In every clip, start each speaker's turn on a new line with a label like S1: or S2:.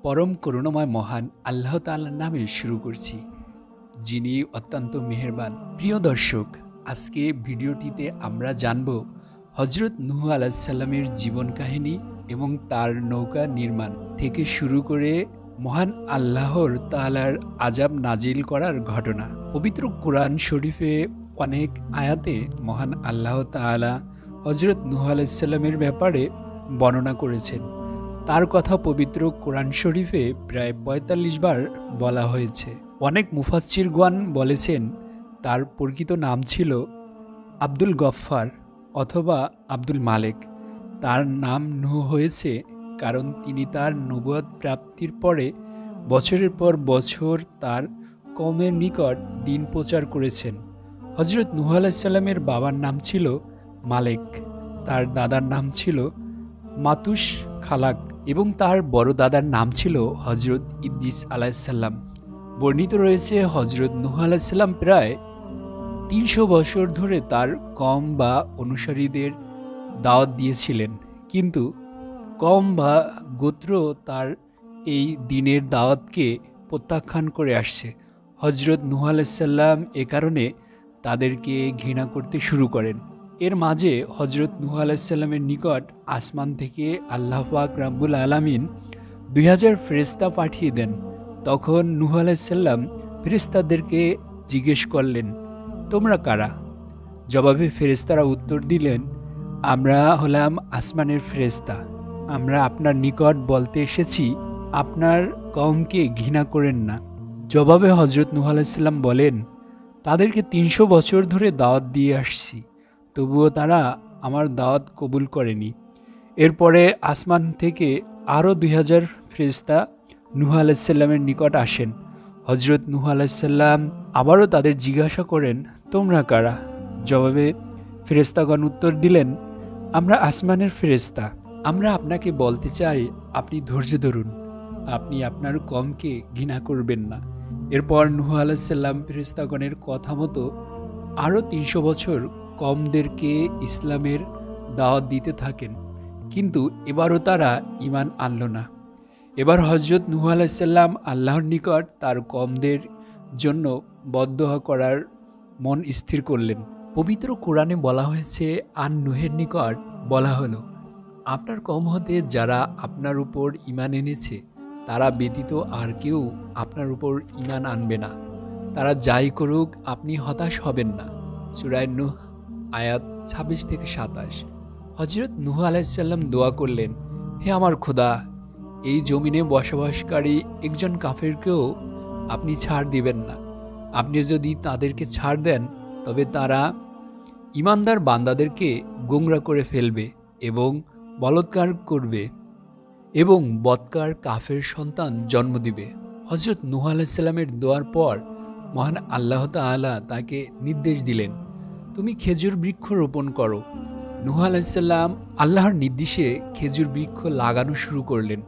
S1: পরম করুণাময় মহান আল্লাহ তাআলার নামে শুরু করছি, যিনি অত্যন্ত মেহেরবান। প্রিয় দর্শক, আজকে ভিডিওটিতে আমরা জানব হজরত নূহ আলাইহিস সালামের জীবন কাহিনী এবং তার নৌকা নির্মাণ থেকে শুরু করে মহান আল্লাহর তাআলার আযাব নাজিল করার ঘটনা। পবিত্র কোরআন শরীফে অনেক আয়াতে মহান আল্লাহ তাআলা হজরত নূহ আলাইহিস সালামের ব্যাপারে বর্ণনা করেছেন। তার কথা পবিত্র কোরআন শরীফে প্রায় ৪৫ বার বলা হয়েছে। অনেক মুফাসসিরগণ বলেছেন তার প্রকৃত নাম ছিল আব্দুল গফফার অথবা আব্দুল মালেক। তার নাম নূহ হয়েছে কারণ তিনি তার নবুয়ত প্রাপ্তির পরে বছরের পর বছর তার কওমের নিকট দ্বীন প্রচার করেছেন। হজরত নূহ আলাইহিস সালামের বাবার নাম ছিল মালেক, তার দাদার নাম ছিল মাতুস খালাক এবং তার বড় দাদার নাম ছিল হজরত ইদ্রিস আলাইহিস সালাম। বর্ণিত রয়েছে হজরত নূহ আলাইহিস সালাম প্রায় ৩০০ বছর ধরে তার কওম বা অনুসারীদের দাওয়াত দিয়েছিলেন, কিন্তু কওম বা গোত্র তার এই দ্বীনের দাওয়াতকে প্রত্যাখ্যান করে আসছে। হজরত নূহ আলাইহিস সালাম এ কারণে তাদেরকে ঘৃণা করতে শুরু করেন। এর মাঝে হজরত নূহ আলাইহিস সালামের নিকট আসমান থেকে আল্লাহ পাক রাব্বুল আলামিন ২০০০ ফেরেশতা পাঠিয়ে দেন। তখন নূহ আলাইহিস সালাম ফেরেশতাদেরকে জিজ্ঞেস করলেন, তোমরা কারা? জবাবে ফেরেশতারা উত্তর দিলেন, আমরা হলাম আসমানের ফেরেশতা। আমরা আপনার নিকট বলতে এসেছি আপনার কওমকে ঘৃণা করেন না। জবাবে হজরত নূহ আলাইহিস সালাম বলেন, তাদেরকে ৩০০ বছর ধরে দাওয়াত দিয়ে আসছি, তবুও তারা আমার দাওয়াত কবুল করেনি। এরপরে আসমান থেকে আরও ২০০০ ফেরেশতা নূহ আলাইহিস সালামের নিকট আসেন। হজরত নূহ আলাইহিস সালাম আবারও তাদের জিজ্ঞাসা করেন, তোমরা কারা? জবাবে ফেরেশতাগণ উত্তর দিলেন, আমরা আসমানের ফেরেশতা। আমরা আপনাকে বলতে চাই আপনি ধৈর্য ধরুন, আপনি আপনার কওমকে ঘৃণা করবেন না। এরপর নূহ আলাইহিস সালাম ফেরেশতাগণের কথা মতো আরও ৩০০ বছর কওমদেরকে ইসলামের দাওয়াত দিতে থাকেন, কিন্তু এবারও তারা ঈমান আনল না। এবার হজরত নূহ আলাইহিস সালাম আল্লাহর নিকট তার কওমদের জন্য বদদোয়া করার মন স্থির করলেন। পবিত্র কোরআনে বলা হয়েছে, আন নূহের নিকট বলা হলো, আপনার কওম হতে যারা আপনার উপর ঈমান এনেছে তারা ব্যতীত আর কেউ আপনার উপর ঈমান আনবে না। তারা যাই করুক আপনি হতাশ হবেন না। সূরা নূহ আয়াত ২৬ থেকে ২৭। হজরত নূহ আলাইহিস সালাম দোয়া করলেন, হে আমার খোদা, এই জমিনে বসবাসকারী একজন কাফেরকেও আপনি ছাড় দিবেন না। আপনি যদি তাদেরকে ছাড় দেন তবে তারা ঈমানদার বান্দাদেরকে গোমরা করে ফেলবে এবং বলৎকার করবে এবং বদকার কাফের সন্তান জন্ম দিবে। হজরত নূহ আলাইহিস সালামের দোয়ার পর মহান আল্লাহ তাআলা তাকে নির্দেশ দিলেন, তুমি খেজুর বৃক্ষ রোপণ করো। নূহ আলাইহিস সালাম আল্লাহর নির্দেশে খেজুর বৃক্ষ লাগানো শুরু করলেন।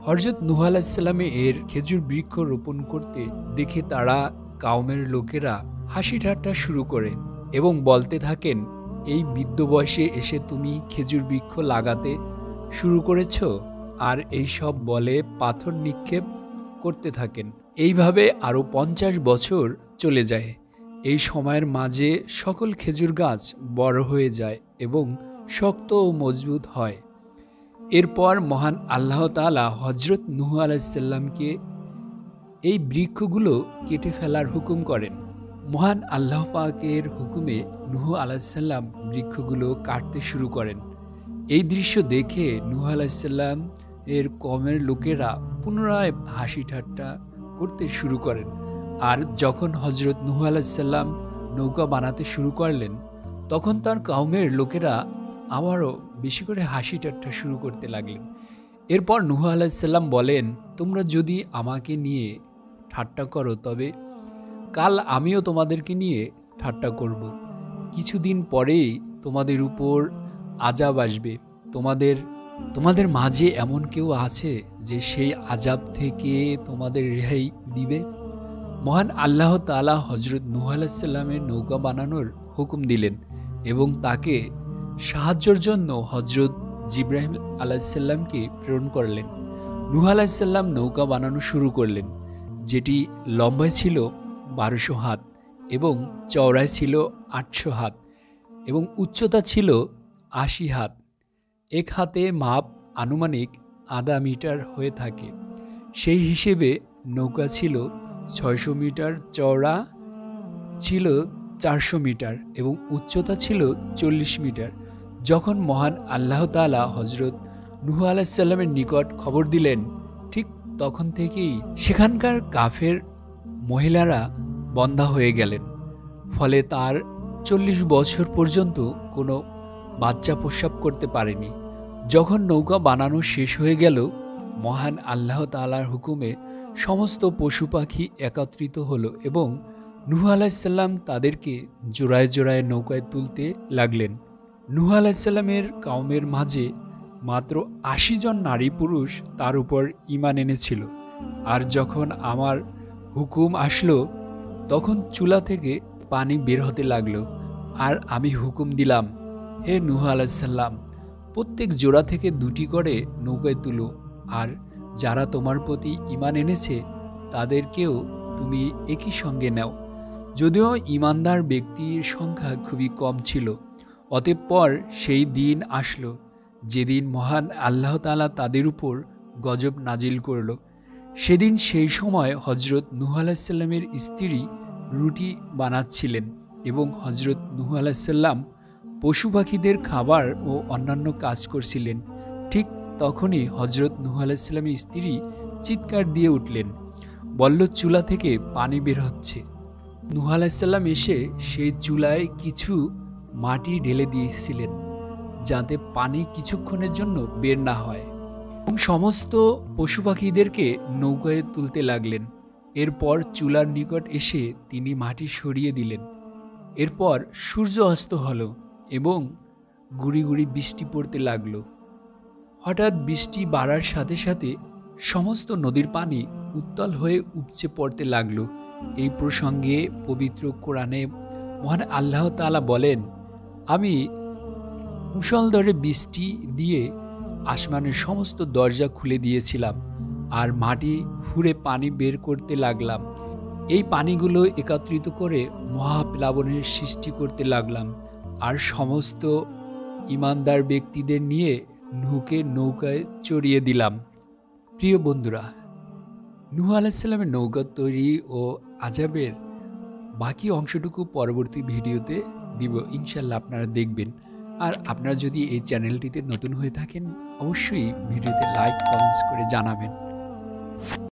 S1: হযরত নূহ আলাইহিস সালাম এর খেজুর বৃক্ষ রোপণ করতে দেখে তারা কওমের লোকেরা হাসি ঠাট্টা শুরু করে এবং বলতে থাকেন, এই বৃদ্ধ বয়সে এসে তুমি খেজুর বৃক্ষ লাগাতে শুরু করেছ? আর এই সব বলে পাথর নিক্ষেপ করতে থাকেন। এইভাবে আরও ৫০ বছর চলে যায়। এই সময়ের মাঝে সকল খেজুর গাছ বড় হয়ে যায় এবং শক্ত ও মজবুত হয়। এরপর মহান আল্লাহ তাআলা হজরত নূহ আলাইহিস সালামকে এই বৃক্ষগুলো কেটে ফেলার হুকুম করেন। মহান আল্লাহ পাকের হুকুমে নূহ আলাইহিস সালাম বৃক্ষগুলো কাটতে শুরু করেন। এই দৃশ্য দেখে নূহ আলাইহিস সালাম এর কওমের লোকেরা পুনরায় হাসি ঠাট্টা করতে শুরু করেন। আর যখন হজরত নূহ আলাইহিস সালাম নৌকা বানাতে শুরু করলেন, তখন তার কওমের লোকেরা আবারও বেশি করে হাসি ঠাট্টা শুরু করতে লাগলেন। এরপর নূহ আলাইহিস সালাম বলেন, তোমরা যদি আমাকে নিয়ে ঠাট্টা করো তবে কাল আমিও তোমাদেরকে নিয়ে ঠাট্টা করব। কিছুদিন পরেই তোমাদের উপর আযাব আসবে। তোমাদের মাঝে এমন কেউ আছে যে সেই আযাব থেকে তোমাদের রেহাই দিবে? মহান আল্লাহ তাআলা হজরত নূহ আলাইহিস সালামের নৌকা বানানোর হুকুম দিলেন এবং তাকে সাহায্যের জন্য হজরত জিবরাইল আলাইহিস সালামকে প্রেরণ করলেন। নূহ আলাইহিস সালাম নৌকা বানানো শুরু করলেন, যেটি লম্বায় ছিল 1200 হাত এবং চওড়ায় ছিল 800 হাত এবং উচ্চতা ছিল 80 হাত। এক হাতে মাপ আনুমানিক আধা মিটার হয়ে থাকে। সেই হিসেবে নৌকা ছিল 600 মিটার, চওড়া ছিল 400 মিটার এবং উচ্চতা ছিল 40 মিটার। যখন মহান আল্লাহ তাআলা হযরত নূহ আলাইহিস সালামের নিকট খবর দিলেন, ঠিক তখন থেকেই সেখানকার কাফের মহিলারা বন্ধ্যা হয়ে গেলেন। ফলে তার 40 বছর পর্যন্ত কোনো বাচ্চা প্রসব করতে পারেনি। যখন নৌকা বানানো শেষ হয়ে গেল, মহান আল্লাহ তাআলার হুকুমে সমস্ত পশু পাখি একত্রিত হলো এবং নূহ আলাইহিস সালাম তাদেরকে জোড়ায় জোড়ায় নৌকায় তুলতে লাগলেন। নূহ আলাইহিস সালামের কওমের মাঝে মাত্র 80 জন নারী পুরুষ তার উপর ঈমান এনেছিল। আর যখন আমার হুকুম আসলো, তখন চুলা থেকে পানি বের হতে লাগলো। আর আমি হুকুম দিলাম, হে নূহ আলাইহিস সালাম, প্রত্যেক জোড়া থেকে 2টি করে নৌকায় তুলো, আর যারা তোমার প্রতি ঈমান এনেছে তাদেরকেও তুমি একই সঙ্গে নাও। যদিও ঈমানদার ব্যক্তির সংখ্যা খুবই কম ছিল। অতঃপর সেই দিন আসলো যেদিন মহান আল্লাহ তাআলা তাদের উপর গজব নাজিল করল। সেদিন সেই সময় হযরত নূহ আলাইহিস সালামের স্ত্রী রুটি বানাচ্ছিলেন এবং হযরত নূহ আলাইহিস সালাম পশু পাখিদের খাবার ও অন্যান্য কাজ করছিলেন। ঠিক তখনই হযরত নূহ আলাইহিস সালামের স্ত্রী চিৎকার দিয়ে উঠলেন, বলল, চুলা থেকে পানি বের হচ্ছে। নূহ আলাইহিস সালাম এসে সেই চুলায় কিছু মাটি ঢেলে দিয়েছিলেন, যাতে পানি কিছুক্ষণের জন্য বের না হয়, এবং সমস্ত পশু পাখিদেরকে নৌকায় তুলতে লাগলেন। এরপর চুলার নিকট এসে তিনি মাটি সরিয়ে দিলেন। এরপর সূর্য অস্ত হলো এবং গুড়ি গুড়ি বৃষ্টি পড়তে লাগলো। হঠাৎ বৃষ্টি বাড়ার সাথে সাথে সমস্ত নদীর পানি উত্তাল হয়ে উপচে পড়তে লাগলো। এই প্রসঙ্গে পবিত্র কোরআনে মহান আল্লাহ তাআলা বলেন, আমি মুষলধারে বৃষ্টি দিয়ে আসমানের সমস্ত দরজা খুলে দিয়েছিলাম আর মাটি ফুঁড়ে পানি বের করতে লাগলাম। এই পানিগুলো একত্রিত করে মহাপ্লাবনের সৃষ্টি করতে লাগলাম আর সমস্ত ঈমানদার ব্যক্তিদের নিয়ে নূহকে নৌকায় চড়িয়ে দিলাম। প্রিয় বন্ধুরা, নূহ আলাইহিস সালামের নৌকা তৈরি ও আযাবের বাকি অংশটুকু পরবর্তী ভিডিওতে দিব, ইনশাল্লাহ আপনারা দেখবেন। আর আপনারা যদি এই চ্যানেলটিতে নতুন হয়ে থাকেন, অবশ্যই ভিডিওতে লাইক কমেন্টস করে জানাবেন।